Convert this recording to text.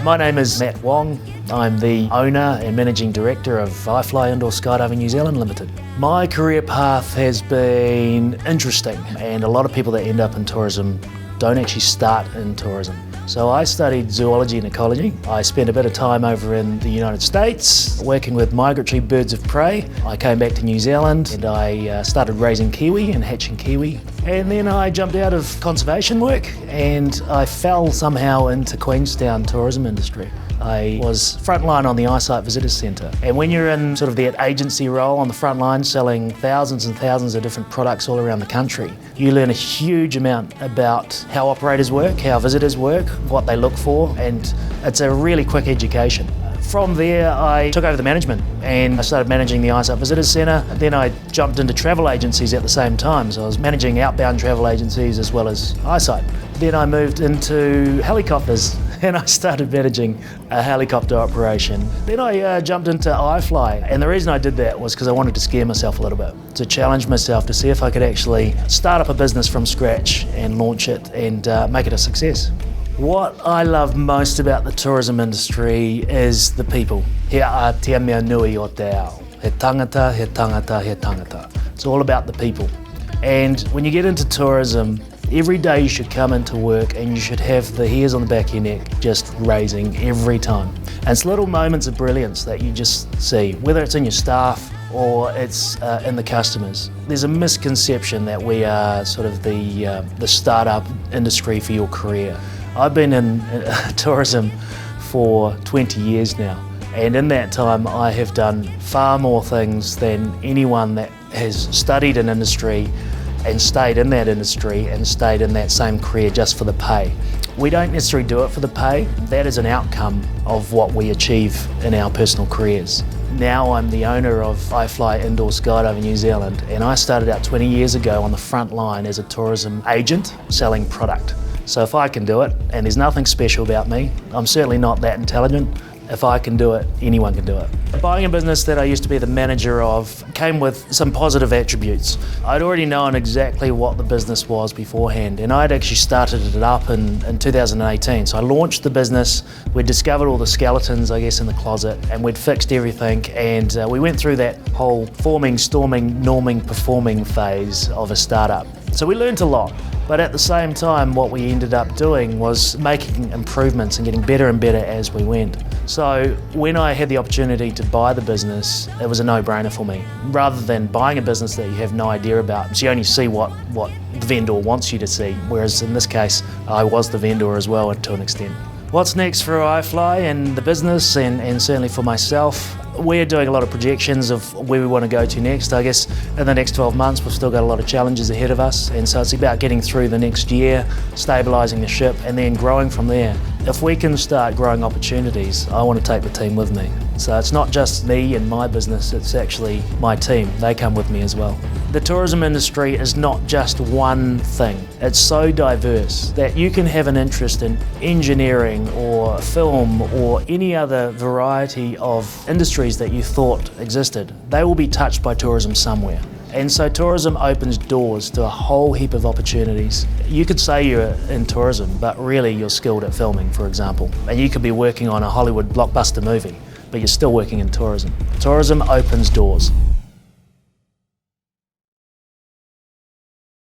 My name is Matt Wong. I'm the owner and managing director of iFLY Indoor Skydiving New Zealand Limited. My career path has been interesting, and a lot of people that end up in tourism don't actually start in tourism. So I studied zoology and ecology. I spent a bit of time over in the United States working with migratory birds of prey. I came back to New Zealand and I started raising kiwi and hatching kiwi. And then I jumped out of conservation work and I fell somehow into Queenstown tourism industry. I was frontline on the iFLY Visitors Centre. And when you're in sort of that agency role on the front line selling thousands and thousands of different products all around the country, you learn a huge amount about how operators work, how visitors work, what they look for, and it's a really quick education. From there, I took over the management and I started managing the iFLY Visitors Centre. Then I jumped into travel agencies at the same time, so I was managing outbound travel agencies as well as iSight. Then I moved into helicopters and I started managing a helicopter operation. Then I jumped into iFLY, and the reason I did that was because I wanted to scare myself a little bit, to challenge myself to see if I could actually start up a business from scratch and launch it and make it a success. What I love most about the tourism industry is the people. He a te mea nui o te ao. He tangata, he tangata, he tangata. It's all about the people. And when you get into tourism, every day you should come into work and you should have the hairs on the back of your neck just raising every time. And it's little moments of brilliance that you just see, whether it's in your staff or it's in the customers. There's a misconception that we are sort of the startup industry for your career. I've been in tourism for 20 years now, and in that time I have done far more things than anyone that has studied an industry and stayed in that industry and stayed in that same career just for the pay. We don't necessarily do it for the pay. That is an outcome of what we achieve in our personal careers. Now I'm the owner of iFLY Indoor Skydiving New Zealand, and I started out 20 years ago on the front line as a tourism agent selling product. So if I can do it, and there's nothing special about me, I'm certainly not that intelligent, if I can do it, anyone can do it. Buying a business that I used to be the manager of came with some positive attributes. I'd already known exactly what the business was beforehand, and I'd actually started it up in 2018. So I launched the business, we'd discovered all the skeletons, I guess, in the closet, and we'd fixed everything, and we went through that whole forming, storming, norming, performing phase of a startup. So we learned a lot. But at the same time, what we ended up doing was making improvements and getting better and better as we went. So when I had the opportunity to buy the business, it was a no-brainer for me. Rather than buying a business that you have no idea about, so you only see what the vendor wants you to see, whereas in this case, I was the vendor as well to an extent. What's next for iFLY and the business, and certainly for myself? We're doing a lot of projections of where we want to go to next. I guess in the next 12 months we've still got a lot of challenges ahead of us, and so it's about getting through the next year, stabilising the ship and then growing from there. If we can start growing opportunities, I want to take the team with me. So it's not just me and my business, it's actually my team. They come with me as well. The tourism industry is not just one thing. It's so diverse that you can have an interest in engineering or film or any other variety of industries that you thought existed. They will be touched by tourism somewhere. And so tourism opens doors to a whole heap of opportunities. You could say you're in tourism, but really you're skilled at filming, for example. And you could be working on a Hollywood blockbuster movie, but you're still working in tourism. Tourism opens doors.